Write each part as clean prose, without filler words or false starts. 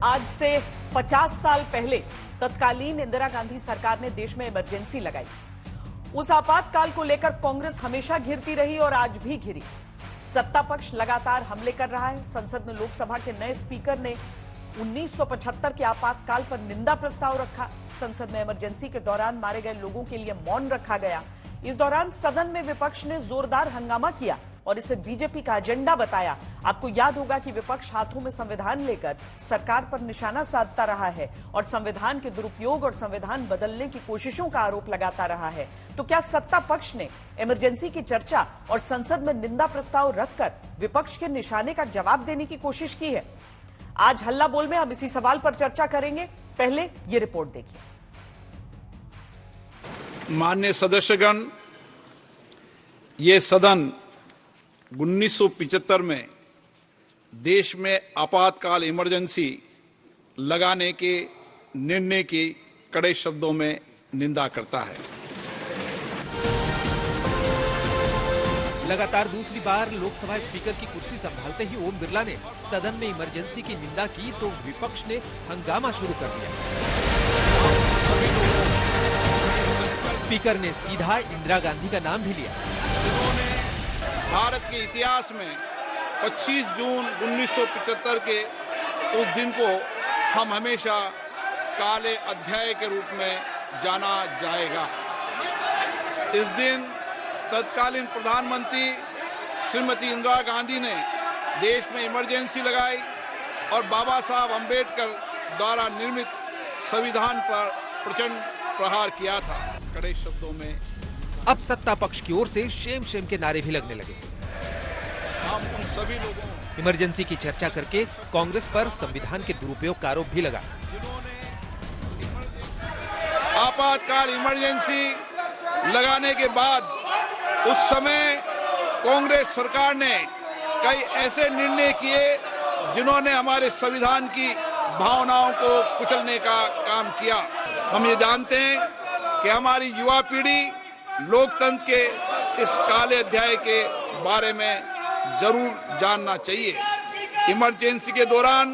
आज से 50 साल पहले तत्कालीन इंदिरा गांधी सरकार ने देश में इमरजेंसी लगाई। उस आपातकाल को लेकर कांग्रेस हमेशा घिरती रही और आज भी घिरी। सत्ता पक्ष लगातार हमले कर रहा है। संसद में लोकसभा के नए स्पीकर ने 1975 के आपातकाल पर निंदा प्रस्ताव रखा। संसद में इमरजेंसी के दौरान मारे गए लोगों के लिए मौन रखा गया। इस दौरान सदन में विपक्ष ने जोरदार हंगामा किया और इसे बीजेपी का एजेंडा बताया। आपको याद होगा कि विपक्ष हाथों में संविधान लेकर सरकार पर निशाना साधता रहा है और संविधान के दुरुपयोग और संविधान बदलने की कोशिशों का आरोप लगाता रहा है। तो क्या सत्ता पक्ष ने इमरजेंसी की चर्चा और संसद में निंदा प्रस्ताव रखकर विपक्ष के निशाने का जवाब देने की कोशिश की है? आज हल्ला बोल में हम इसी सवाल पर चर्चा करेंगे। पहले ये रिपोर्ट देखिए। माननीय सदस्यगण, ये सदन 1975 में देश में आपातकाल इमरजेंसी लगाने के निर्णय की कड़े शब्दों में निंदा करता है। लगातार दूसरी बार लोकसभा स्पीकर की कुर्सी संभालते ही ओम बिरला ने सदन में इमरजेंसी की निंदा की तो विपक्ष ने हंगामा शुरू कर दिया। स्पीकर ने सीधा इंदिरा गांधी का नाम भी लिया। भारत के इतिहास में 25 जून 1975 के उस दिन को हम हमेशा काले अध्याय के रूप में जाना जाएगा। इस दिन तत्कालीन प्रधानमंत्री श्रीमती इंदिरा गांधी ने देश में इमरजेंसी लगाई और बाबा साहब अंबेडकर द्वारा निर्मित संविधान पर प्रचंड प्रहार किया था। कड़े शब्दों में अब सत्ता पक्ष की ओर से शेम शेम के नारे भी लगने लगे। हम उन सभी लोगों इमरजेंसी की चर्चा करके कांग्रेस पर संविधान के दुरुपयोग का आरोप भी लगा। आपातकाल इमरजेंसी लगाने के बाद उस समय कांग्रेस सरकार ने कई ऐसे निर्णय किए जिन्होंने हमारे संविधान की भावनाओं को कुचलने का काम किया। हम ये जानते हैं कि हमारी युवा पीढ़ी लोकतंत्र के इस काले अध्याय के बारे में जरूर जानना चाहिए। इमरजेंसी के दौरान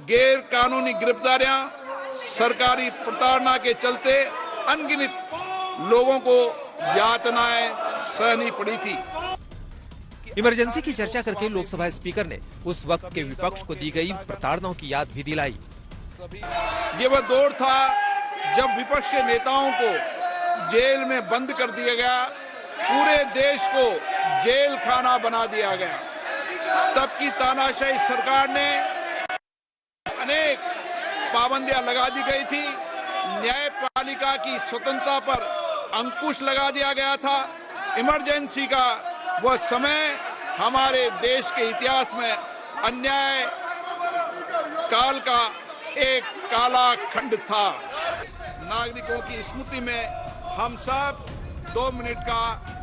गैर कानूनी गिरफ्तारियां, सरकारी प्रताड़ना के चलते अनगिनत लोगों को यातनाएं सहनी पड़ी थी। इमरजेंसी की चर्चा करके लोकसभा स्पीकर ने उस वक्त के विपक्ष को दी गई प्रताड़नाओं की याद भी दिलाई। ये वह दौर था जब विपक्ष के नेताओं को जेल में बंद कर दिया गया, पूरे देश को जेल खाना बना दिया गया। तब की तानाशाही सरकार ने अनेक पाबंदियां लगा दी गई थी। न्यायपालिका की स्वतंत्रता पर अंकुश लगा दिया गया था। इमरजेंसी का वह समय हमारे देश के इतिहास में अन्याय काल का एक काला खंड था। नागरिकों की स्मृति में हम सब 2 मिनट का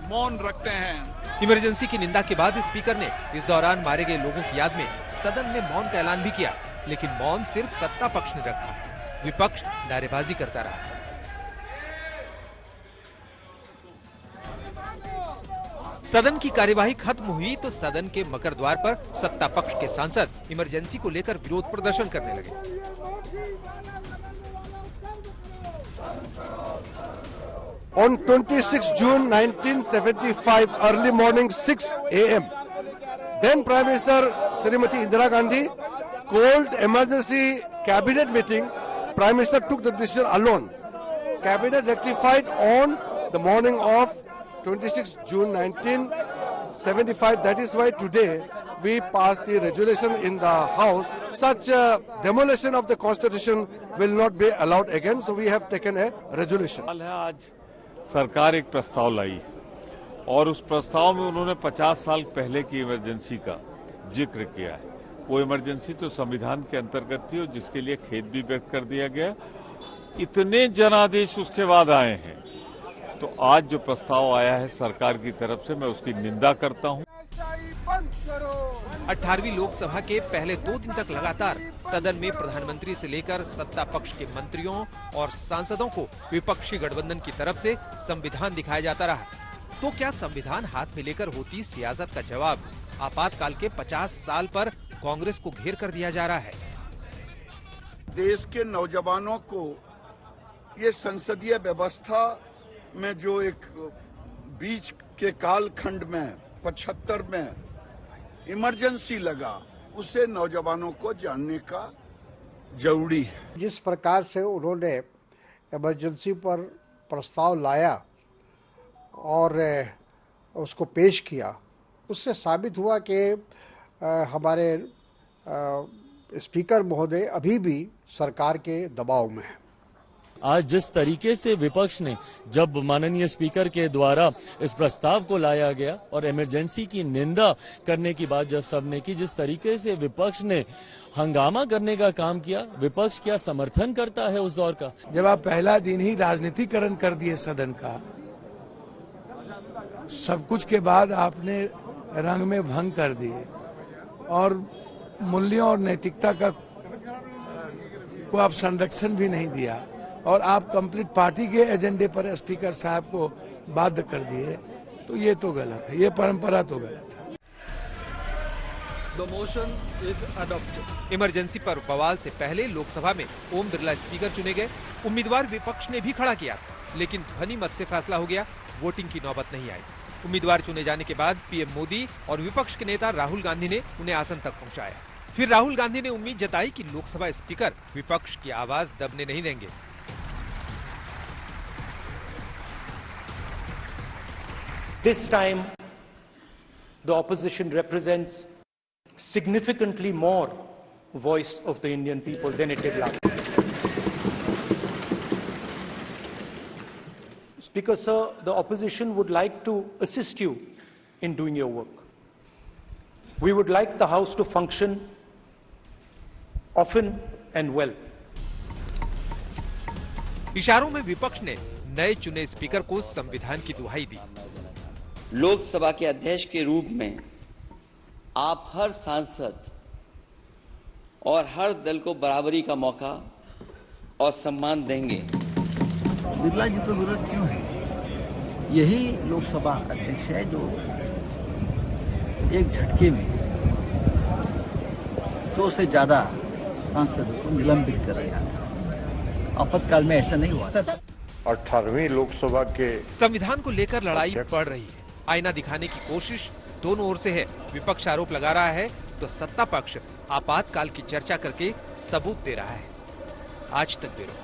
मौन रखते हैं। इमरजेंसी की निंदा के बाद स्पीकर ने इस दौरान मारे गए लोगों की याद में सदन में मौन का ऐलान भी किया, लेकिन मौन सिर्फ सत्ता पक्ष ने रखा। विपक्ष नारेबाजी करता रहा। सदन की कार्यवाही खत्म हुई तो सदन के मकर द्वार पर सत्ता पक्ष के सांसद इमरजेंसी को लेकर विरोध प्रदर्शन करने लगे। On 26 June 1975, early morning 6 a.m., then Prime Minister Srimati Indira Gandhi called emergency cabinet meeting. Prime Minister took the decision alone. Cabinet rectified on the morning of 26 June 1975. That is why today we passed the resolution in the House. Such demolition of the Constitution will not be allowed again. So we have taken a resolution. आज सरकार एक प्रस्ताव लाई और उस प्रस्ताव में उन्होंने 50 साल पहले की इमरजेंसी का जिक्र किया है। वो इमरजेंसी तो संविधान के अंतर्गत थी और जिसके लिए खेद भी व्यक्त कर दिया गया। इतने जनादेश उसके बाद आए हैं, तो आज जो प्रस्ताव आया है सरकार की तरफ से, मैं उसकी निंदा करता हूं। 18वीं लोकसभा के पहले 2 दिन तक लगातार सदन में प्रधानमंत्री से लेकर सत्ता पक्ष के मंत्रियों और सांसदों को विपक्षी गठबंधन की तरफ से संविधान दिखाया जाता रहा। तो क्या संविधान हाथ में लेकर होती सियासत का जवाब आपातकाल के 50 साल पर कांग्रेस को घेर कर दिया जा रहा है? देश के नौजवानों को ये संसदीय व्यवस्था में जो एक बीच के कालखंड में 75 में इमरजेंसी लगा, उसे नौजवानों को जानने का जरूरी है। जिस प्रकार से उन्होंने इमरजेंसी पर प्रस्ताव लाया और उसको पेश किया, उससे साबित हुआ कि हमारे स्पीकर महोदय अभी भी सरकार के दबाव में है। आज जिस तरीके से विपक्ष ने, जब माननीय स्पीकर के द्वारा इस प्रस्ताव को लाया गया और इमरजेंसी की निंदा करने की बात जब सबने की, जिस तरीके से विपक्ष ने हंगामा करने का काम किया, विपक्ष क्या समर्थन करता है उस दौर का? जब आप पहला दिन ही राजनीतिकरण कर दिए सदन का, सब कुछ के बाद आपने रंग में भंग कर दिए और मूल्यों और नैतिकता का को आप संरक्षण भी नहीं दिया और आप कंप्लीट पार्टी के एजेंडे पर स्पीकर साहब को बाध्य कर दिए, तो ये तो गलत है, ये परंपरा तो गलत है। The motion is adopted. Emergency पर बवाल से पहले लोकसभा में ओम बिरला स्पीकर चुने गए। उम्मीदवार विपक्ष ने भी खड़ा किया, लेकिन ध्वनि मत से फैसला हो गया, वोटिंग की नौबत नहीं आई। उम्मीदवार चुने जाने के बाद पीएम मोदी और विपक्ष के नेता राहुल गांधी ने उन्हें आसन तक पहुंचाया। फिर राहुल गांधी ने उम्मीद जताई कि लोकसभा स्पीकर विपक्ष की आवाज दबने नहीं देंगे। This time, the opposition represents significantly more voice of the Indian people than it did last time. Speaker, sir, the opposition would like to assist you in doing your work. We would like the House to function often and well. इशारों में विपक्ष ने नए चुने speaker को संविधान की दुहाई दी। लोकसभा के अध्यक्ष के रूप में आप हर सांसद और हर दल को बराबरी का मौका और सम्मान देंगे। बिरला जी तो जरूरत क्यों है? यही लोकसभा अध्यक्ष है जो एक झटके में 100 से ज्यादा सांसदों को निलंबित कर रहा था। आपातकाल में ऐसा नहीं हुआ। 18वीं लोकसभा के संविधान को लेकर लड़ाई बढ़ रही है। आईना दिखाने की कोशिश दोनों ओर से है। विपक्ष आरोप लगा रहा है तो सत्ता पक्ष आपातकाल की चर्चा करके सबूत दे रहा है। आज तक ब्यूरो।